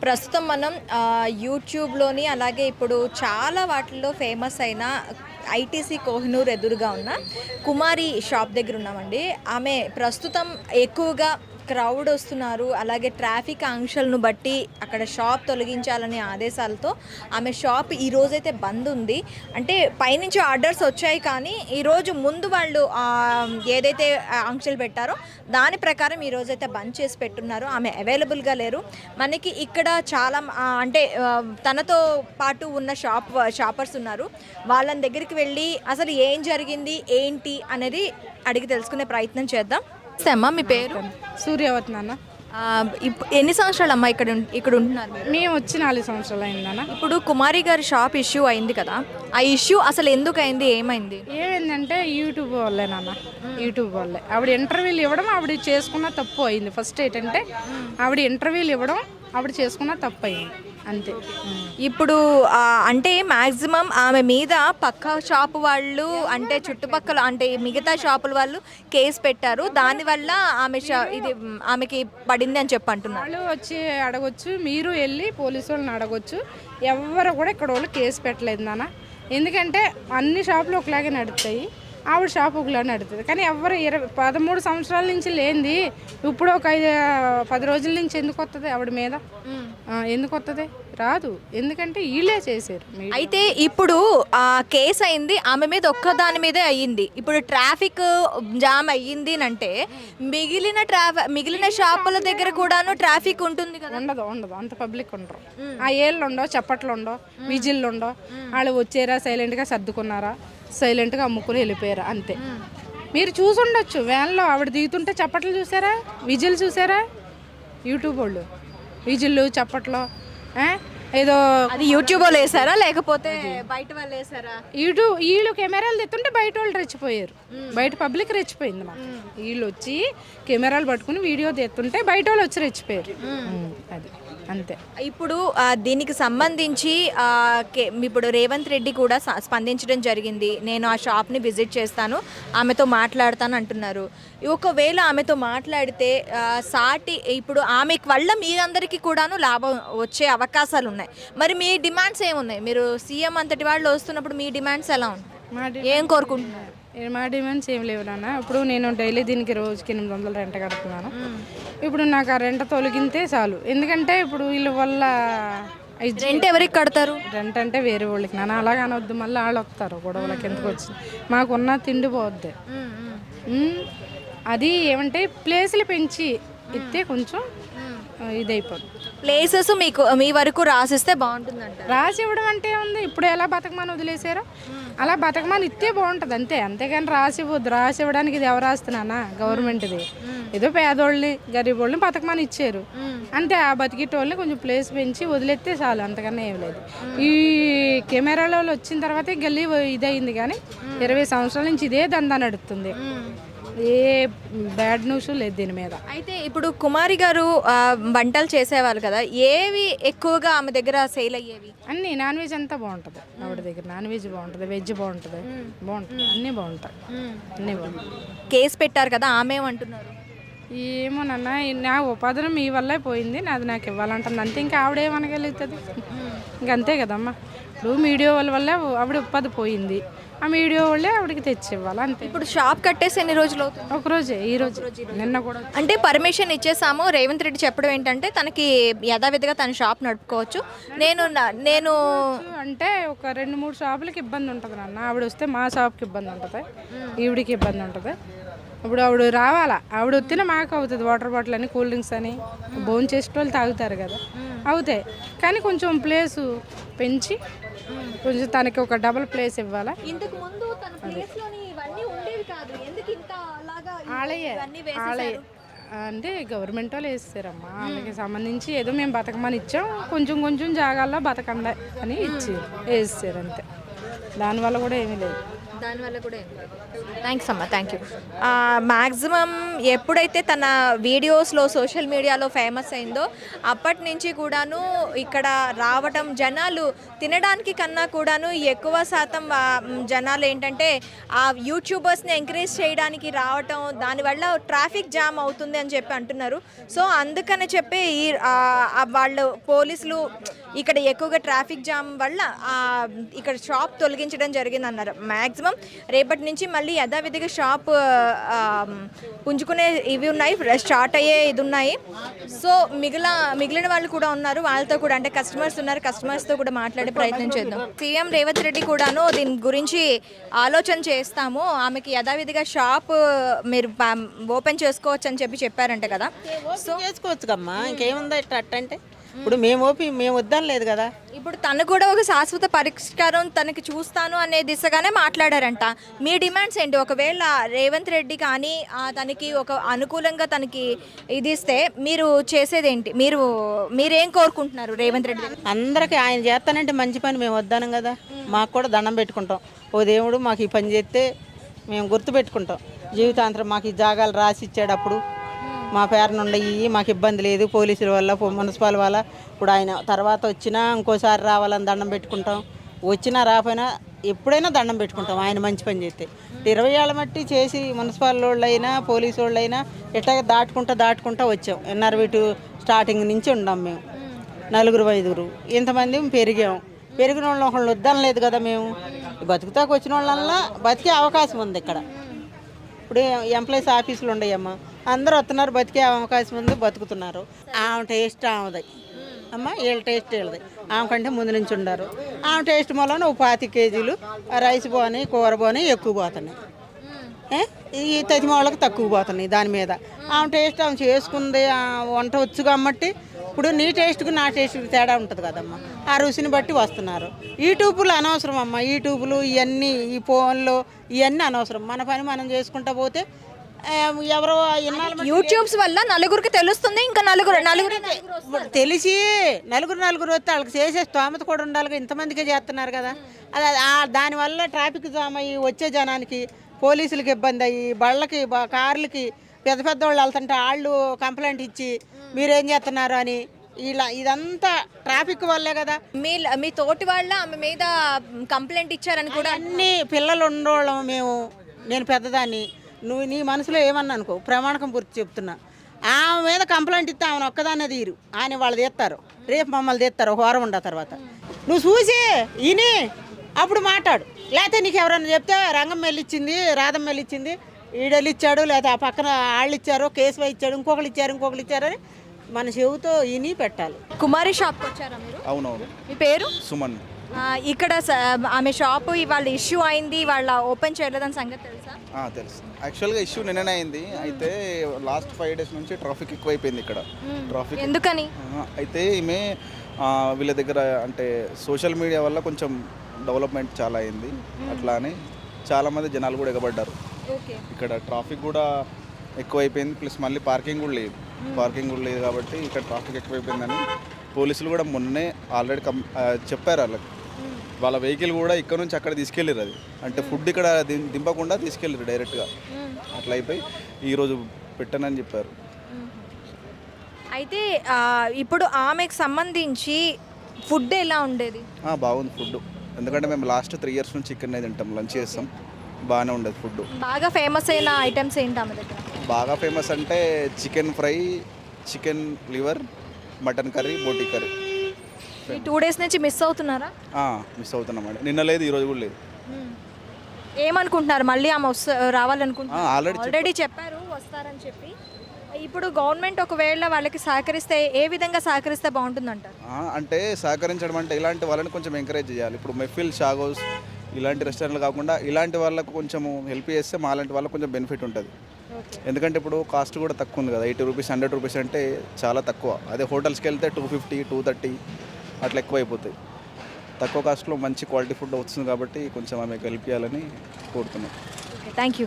ప్రస్తుతం మనం యూట్యూబ్‌లోని అలాగే ఇప్పుడు చాలా వాటిల్లో ఫేమస్ అయిన ఐటీసీ కోహినూర్ ఎదురుగా ఉన్న కుమారి షాప్ దగ్గర ఉన్నామండి. ఆమె ప్రస్తుతం ఎక్కువగా క్రౌడ్ వస్తున్నారు. అలాగే ట్రాఫిక్ ఆంక్షలను బట్టి అక్కడ షాప్ తొలగించాలనే ఆదేశాలతో ఆమె షాప్ ఈరోజైతే బంద్ ఉంది. అంటే పైనుంచి ఆర్డర్స్ వచ్చాయి కానీ ఈరోజు ముందు వాళ్ళు ఏదైతే ఆంక్షలు పెట్టారో దాని ప్రకారం ఈరోజైతే బంద్ చేసి పెట్టున్నారు. ఆమె అవైలబుల్గా లేరు. మనకి ఇక్కడ చాలా అంటే తనతో పాటు ఉన్న షాపర్స్ ఉన్నారు. వాళ్ళని దగ్గరికి వెళ్ళి అసలు ఏం జరిగింది ఏంటి అనేది అడిగి తెలుసుకునే ప్రయత్నం చేద్దాం. అమ్మా మీ పేరు? సూర్యవతి నాన్న. ఎన్ని సంవత్సరాలు అమ్మా ఇక్కడ ఉంటున్నారు? మేము వచ్చి 4 సంవత్సరాలు అయిందన్న. ఇప్పుడు కుమారి గారి షాప్ ఇష్యూ అయింది కదా, ఆ ఇష్యూ అసలు ఎందుకు అయింది, ఏమైంది? ఏమైందంటే యూట్యూబ్ వాళ్ళే నాన్న, యూట్యూబ్ వాళ్ళే. ఆవిడ ఇంటర్వ్యూలు ఇవ్వడం ఆవిడ చేసుకున్న తప్పు అయింది. ఫస్ట్ ఏంటంటే ఆవిడ ఇంటర్వ్యూలు ఇవ్వడం ఆవిడ చేసుకున్న తప్పు అయింది అంతే. ఇప్పుడు అంటే మ్యాక్సిమం ఆమె మీద పక్క షాపు వాళ్ళు అంటే చుట్టుపక్కల అంటే మిగతా షాపుల వాళ్ళు కేసు పెట్టారు. దానివల్ల ఆమె ఇది ఆమెకి పడింది అని చెప్పి అంటున్నారు. వాళ్ళు వచ్చి అడగొచ్చు, మీరు వెళ్ళి పోలీసు వాళ్ళని అడగొచ్చు. ఎవరు కూడా ఇక్కడ వాళ్ళు కేసు పెట్టలేదు నాన్న. ఎందుకంటే అన్ని షాపులు ఒకలాగే నడుస్తాయి, ఆవిడ షాప్ ఒకలాగే నడుతుంది. కానీ ఎవరు 13 సంవత్సరాల నుంచి లేనిది ఇప్పుడు ఒక 10 రోజుల నుంచి ఎందుకు వస్తుంది ఆవిడ మీద? ఎందుకు వస్తుంది? రాదు. ఎందుకంటే వీళ్ళే చేశారు. అయితే ఇప్పుడు కేసు అయింది ఆమె మీద, ఒక్కదాని మీదే అయ్యింది. ఇప్పుడు ట్రాఫిక్ జామ్ అయ్యింది అంటే మిగిలిన షాపుల దగ్గర కూడాను ట్రాఫిక్ ఉంటుంది కదా? ఉండదు. అంత పబ్లిక్ ఉండరు. ఆ ఏళ్ళు ఉండవు, చప్పట్లు ఉండవు, విజిల్లు ఉండవు. వాళ్ళు వచ్చారా, సైలెంట్గా సర్దుకున్నారా, సైలెంట్గా అమ్ముకుని వెళ్ళిపోయారా అంతే. మీరు చూసుండొచ్చు వ్యాన్లో ఆవిడ దిగుతుంటే చప్పట్లు చూసారా, విజిల్ చూసారా? యూట్యూబ్ వాళ్ళు విజిల్లు చప్పట్లు ఏదో అది యూట్యూబ్ వాళ్ళు వేసారా లేకపోతే బయట వాళ్ళు వేసారా? వీళ్ళు కెమెరాలు తెస్తుంటే బయట వాళ్ళు రెచ్చిపోయారు, బయట పబ్లిక్ రెచ్చిపోయింది. మాకు వీళ్ళు వచ్చి కెమెరాలు పట్టుకుని వీడియో తెస్తుంటే బయట వాళ్ళు వచ్చి రెచ్చిపోయారు. అది అంతే. ఇప్పుడు దీనికి సంబంధించి ఇప్పుడు రేవంత్ రెడ్డి కూడా స్పందించడం జరిగింది. నేను ఆ షాప్ని విజిట్ చేస్తాను, ఆమెతో మాట్లాడతాను అంటున్నారు. ఒకవేళ ఆమెతో మాట్లాడితే ఇప్పుడు ఆమె వల్ల మీరందరికీ కూడాను లాభం వచ్చే అవకాశాలు ఉన్నాయి. మరి మీ డిమాండ్స్ ఏమున్నాయి? మీరు సీఎం అంతటి వాళ్ళు వస్తున్నప్పుడు మీ డిమాండ్స్ ఎలా ఉన్నాయి, ఏం కోరుకుంటున్నారు? మా డిమాండ్స్ ఏం లేవు నాన్న. ఇప్పుడు నేను డైలీ దీనికి రోజుకి 800 రెంట్ కడుతున్నాను. ఇప్పుడు నాకు ఆ రెంట్ తొలగితే చాలు. ఎందుకంటే ఇప్పుడు వీళ్ళ వల్ల రెంట్ ఎవరికి కడతారు? రెంట్ అంటే వేరే వాళ్ళకి నాన్న. అలాగ అనవద్దు, మళ్ళీ వాళ్ళు వస్తారు గొడవలకి. ఎందుకు వచ్చింది మాకున్న తిండి పోద్ది. అది ఏమంటే ప్లేసులు పెంచి ఇస్తే కొంచెం ఇదైపోతుంది. ప్లేసెస్ మీ వరకు రాసిస్తే బాగుంటుందంట. రాసి ఇవ్వడం అంటే ఉంది. ఇప్పుడు ఎలా బతకమని వదిలేసారో అలా బతకమని ఇస్తే బాగుంటుంది అంతే. అంతేగాని రాసి ఇవ్వడానికి ఇది ఎవరు రాస్తున్నానా? గవర్నమెంట్ది. ఏదో పేదోళ్ళని గరీబ్ వాళ్ళని బతకమని ఇచ్చారు అంతే. ఆ బతికేటోళ్ళని కొంచెం ప్లేస్ పెంచి వదిలేస్తే చాలు, అంతకన్నా ఏం లేదు. ఈ కెమెరాలో వచ్చిన తర్వాతే గల్లీ ఇదయింది, కానీ 20 సంవత్సరాల నుంచి ఇదే దందా నడుస్తుంది. ఏ బ్యాడ్ న్యూస్ లేదు దీని మీద. అయితే ఇప్పుడు కుమారి గారు వంటలు చేసేవాళ్ళు కదా, ఏవి ఎక్కువగా ఆమె దగ్గర సేల్ అయ్యేవి? అన్నీ నాన్ వెజ్ అంతా బాగుంటుంది ఆవిడ దగ్గర. నాన్ వెజ్ బాగుంటుంది, వెజ్ బాగుంటుంది, అన్నీ బాగుంటాయి, అన్నీ బాగుంటాయి. కేసు పెట్టారు కదా, ఆమె ఏమంటున్నారు? ఏమోనన్నా, నా ఉపాధి మీ వల్లే పోయింది, నాది నాకు ఇవ్వాలంటుంది అంతే. ఇంకా ఆవిడేమనగలుగుతుంది? ఇంకంతే కదమ్మా. ఇప్పుడు మీడియా వాళ్ళ వల్లే ఆవిడ ఉపాధి పోయింది, ఆ మీడియా వాళ్ళే ఆవిడకి తెచ్చి ఇవ్వాలి అంతే. ఇప్పుడు షాప్ కట్టేసి ఎన్ని రోజులు అవుతుంది? ఒక రోజే, ఈ రోజు నిన్న కూడా. అంటే పర్మిషన్ ఇచ్చేసాము. రేవంత్ రెడ్డి చెప్పడం ఏంటంటే తనకి యథావిధిగా తన షాప్ నడుపుకోవచ్చు. నేను అంటే ఒక 2-3 షాపులకి ఇబ్బంది ఉంటుంది నాన్న. ఆవిడ వస్తే మా షాప్కి ఇబ్బంది ఉంటుంది, ఈవిడికి ఇబ్బంది ఉంటుంది. ఇప్పుడు ఆవిడ రావాలా, ఆవిడ వస్తేనే మాకు అవుతుంది. వాటర్ బాటిల్ అని, కూల్ డ్రింక్స్ అని భోజనం చేసే వాళ్ళు తాగుతారు కదా, అవుతాయి. కానీ కొంచెం ప్లేసు పెంచి కొంచెం తనకి ఒక డబుల్ ప్లేస్ ఇవ్వాలా. ఇంతకు ముందు తన ప్లేస్లోని ఇవన్నీ ఉండేవి కాదు, ఎందుకు ఇంత అలాగా ఆలయ అంటే గవర్నమెంట్ వాళ్ళు వేస్తారమ్మా. వాళ్ళకి సంబంధించి ఏదో మేము బతకమని ఇచ్చాం, కొంచెం జాగాల్లో బతకండి అని ఇచ్చి వేస్తారు అంతే. దానివల్ల కూడా ఏమీ లేదు. దానివల్ల కూడా థ్యాంక్స్ అమ్మా, థ్యాంక్ యూ. మ్యాక్సిమం ఎప్పుడైతే తన వీడియోస్లో సోషల్ మీడియాలో ఫేమస్ అయిందో అప్పటి నుంచి కూడాను ఇక్కడ రావటం, జనాలు తినడానికి కన్నా కూడాను ఎక్కువ శాతం జనాలు ఏంటంటే ఆ యూట్యూబర్స్ని ఎంకరేజ్ చేయడానికి రావటం, దానివల్ల ట్రాఫిక్ జామ్ అవుతుంది అని చెప్పి అంటున్నారు. సో అందుకని చెప్పి వాళ్ళు పోలీసులు ఇక్కడ ఎక్కువగా ట్రాఫిక్ జామ్ వల్ల ఇక్కడ షాప్ తొలగించడం జరిగింది అన్నారు. మ్యాక్సిమం రేపటి నుంచి మళ్ళీ యథావిధిగా షాప్ పుంజుకునే ఇవి ఉన్నాయి, స్టార్ట్ అయ్యే ఇది ఉన్నాయి. సో మిగిలిన వాళ్ళు కూడా ఉన్నారు, వాళ్ళతో కూడా అంటే కస్టమర్స్ ఉన్నారు, కస్టమర్స్తో కూడా మాట్లాడే ప్రయత్నం చేద్దాం. సీఎం రేవంత్ రెడ్డి కూడాను దీని గురించి ఆలోచన చేస్తాము, ఆమెకి యథావిధిగా షాప్ మీరు ఓపెన్ చేసుకోవచ్చు అని చెప్పారంట కదా. సో చేసుకోవచ్చు కమ్మా, ఇంకేముందా ఇట్లా అంటే ఇప్పుడు మేము వద్దని లేదు కదా. ఇప్పుడు తను కూడా ఒక శాశ్వత పరిష్కారం తనకి చూస్తాను అనే దిశగానే మాట్లాడారంట. మీ డిమాండ్స్ ఏంటి? ఒకవేళ రేవంత్ రెడ్డి కానీ తనకి ఒక అనుకూలంగా తనకి ఇది ఇస్తే మీరు చేసేదేంటి? మీరేం కోరుకుంటున్నారు రేవంత్ రెడ్డి? అందరికీ ఆయన చేస్తానంటే మంచి పని మేము వద్దానం కదా. మాకు కూడా దండం పెట్టుకుంటాం, ఓ దేవుడు మాకు ఈ పని చేస్తే మేము గుర్తు పెట్టుకుంటాం. జీవితాంతరం మాకు ఈ జాగాలు రాసి ఇచ్చేటప్పుడు మా పేరున ఉండయి, మాకు ఇబ్బంది లేదు పోలీసుల వల్ల, మున్సిపల్ వల్ల. ఇప్పుడు ఆయన తర్వాత వచ్చినా ఇంకోసారి రావాలని దండం పెట్టుకుంటాం, వచ్చినా రాపోయినా ఎప్పుడైనా దండం పెట్టుకుంటాం ఆయన మంచి పని చేస్తే. 20 ఏళ్ళ మట్టి చేసి మున్సిపల్ వాళ్ళైనా పోలీసు వాళ్ళైనా ఇట్లా దాటుకుంటా వచ్చాం. ఎన్ఆర్వీటు స్టార్టింగ్ నుంచి ఉన్నాం మేము, 4-5 ఇంతమంది పెరిగిన వాళ్ళు ఒకళ్ళు వద్దని లేదు కదా. మేము బతుకుతాకు వచ్చిన వాళ్ళ బతికే అవకాశం ఉంది ఇక్కడ. ఇప్పుడు ఎంప్లాయీస్ ఆఫీసులు ఉండయమ్మా, అందరూ వస్తున్నారు, బతికే అవకాశం ఉంది, బతుకుతున్నారు. ఆమె టేస్ట్ ఆమెది అమ్మ, వీళ్ళ టేస్ట్ వీళ్ళది. ఆమె కంటే ముందు నుంచి ఉండారు. ఆమె టేస్ట్ మూలన 25 కేజీలు రైస్ పోని, కూర పోని ఎక్కువ పోతున్నాయి, ఈ తతిమ వాళ్ళకి తక్కువ పోతున్నాయి. దాని మీద ఆమె టేస్ట్ ఆమె చేసుకుంది, వంట వచ్చు కాబట్టి. ఇప్పుడు నీ టేస్ట్కు నా టేస్ట్కి తేడా ఉంటుంది కదమ్మా, ఆ రుచిని బట్టి వస్తున్నారు. యూట్యూబ్లు అనవసరం అమ్మ, యూట్యూబ్లు ఇవన్నీ, ఈ ఫోన్లు ఇవన్నీ అనవసరం. మన పని మనం చేసుకుంటా పోతే ఎవరో యూట్యూబ్స్ వల్ల నలుగురికి తెలుస్తుంది, ఇంకా నలుగురు తెలిసి నలుగురు వస్తే వాళ్ళకి చేసే స్తోమత కూడా ఉండాలి. ఇంతమందికే చేస్తున్నారు కదా. అది దానివల్ల ట్రాఫిక్ జామ్ అయ్యి వచ్చే జనానికి, పోలీసులకి ఇబ్బంది అయ్యి, బళ్ళకి కార్లకి పెద్ద వాళ్ళు వెళ్తుంటే వాళ్ళు కంప్లైంట్ ఇచ్చి మీరేం చేస్తున్నారు అని ఇదంతా ట్రాఫిక్ వల్లే కదా. మీ తోటి వాళ్ళ ఆమె మీద కంప్లైంట్ ఇచ్చారని కూడా. అన్ని పిల్లలు ఉండోళ్ళం మేము, నేను పెద్దదాన్ని, నువ్వు నీ మనసులో ఏమన్నా అనుకో, ప్రమాణకం పూర్తి చెప్తున్నా. ఆమె మీద కంప్లైంట్ ఇస్తే ఆమెను ఒక్కదాన్నే తీరు, ఆయన వాళ్ళు తీస్తారు, రేపు మమ్మల్ని తీస్తారు ఒక వారం ఉండ తర్వాత. నువ్వు చూసి ఈని అప్పుడు మాట్లాడు, లేకపోతే నీకు ఎవరన్నా చెప్తే రంగం వెళ్ళిచ్చింది, రాధం వెళ్ళిచ్చింది, ఈడెళ్ళి ఇచ్చాడు, లేకపోతే ఆ పక్కన వాళ్ళు ఇచ్చారు, కేసు ఇచ్చాడు, ఇంకొకరు ఇచ్చారని మన చెవుతో ఇని పెట్టాలి. కుమారి షాప్కి వచ్చారా మీరు? అవునవును. మీ పేరు? సుమన్. ఇక్కడ ఆమె షాపు ఇవాళ ఇష్యూ అయింది, వాళ్ళ ఓపెన్ చేయలేదని సంగతి తెలుసా? తెలుసు. యాక్చువల్గా ఇష్యూ నిన్ననే అయింది. అయితే లాస్ట్ 5 days నుంచి ట్రాఫిక్ ఎక్కువైపోయింది ఇక్కడ. ట్రాఫిక్ ఎందుకని అయితే ఈమె వీళ్ళ దగ్గర అంటే సోషల్ మీడియా వల్ల కొంచెం డెవలప్మెంట్ చాలా అయింది, అట్లా అని చాలామంది జనాలు కూడా ఎగబడ్డారు. ఇక్కడ ట్రాఫిక్ కూడా ఎక్కువైపోయింది, ప్లస్ మళ్ళీ పార్కింగ్ కూడా లేదు కాబట్టి ఇక్కడ ట్రాఫిక్ ఎక్కువైపోయిందని పోలీసులు కూడా మొన్నే ఆల్రెడీ చెప్పారు వాళ్ళకి. వాళ్ళ వెహికల్ కూడా ఇక్కడ నుంచి అక్కడ తీసుకెళ్ళారు, అది అంటే ఫుడ్ ఇక్కడ దింపకుండా తీసుకెళ్ళారు డైరెక్ట్గా. అట్లా అయిపోయి ఈరోజు పెట్టనని చెప్పారు. అయితే ఇప్పుడు ఆమెకు సంబంధించి ఫుడ్ ఎలా ఉండేది? బాగుంది ఫుడ్, ఎందుకంటే మేము లాస్ట్ 3 years నుంచి ఇక్కడనే తింటాం, లంచ్ చేస్తాం, బాగానే ఉండేది ఫుడ్. బాగా ఫేమస్ అయిన ఐటమ్స్ ఏంటి ఆమె దగ్గర? బాగా ఫేమస్ అంటే chicken fry, chicken liver, mutton curry, బోటీ కర్రీ. 2 days నుంచి మిస్ అవుతున్నారా? మిస్ అవుతున్నామండి. నిన్న లేదు, ఈరోజు కూడా లేదు. ఏమనుకుంటున్నారు? మళ్ళీ ఆమె రావాలనుకుంటున్నారు? ఆల్రెడీ చెప్పారు వస్తారని చెప్పి. ఇప్పుడు గవర్నమెంట్ ఒకవేళ వాళ్ళకి సహకరిస్తే ఏ విధంగా సహకరిస్తే బాగుంటుందంటారు? అంటే సహకరించడం అంటే ఇలాంటి వాళ్ళని కొంచెం ఎంకరేజ్ చేయాలి. ఇప్పుడు మెఫిల్, షాగోస్ ఇలాంటి రెస్టారెంట్లు కాకుండా ఇలాంటి వాళ్ళకు కొంచెం హెల్ప్ చేస్తే మాలాంటి వాళ్ళకి కొంచెం బెనిఫిట్ ఉంటుంది. ఎందుకంటే ఇప్పుడు కాస్ట్ కూడా తక్కువ ఉంది కదా, 80 rupees 100 rupees అంటే చాలా తక్కువ. అదే హోటల్స్కి వెళ్తే 250 230 అట్లా ఎక్కువ అయిపోతాయి. తక్కువ కాస్ట్లో మంచి క్వాలిటీ ఫుడ్ వస్తుంది కాబట్టి కొంచెం ఆమెకు హెల్ప్ చేయాలని కోరుతున్నాం. Thank you.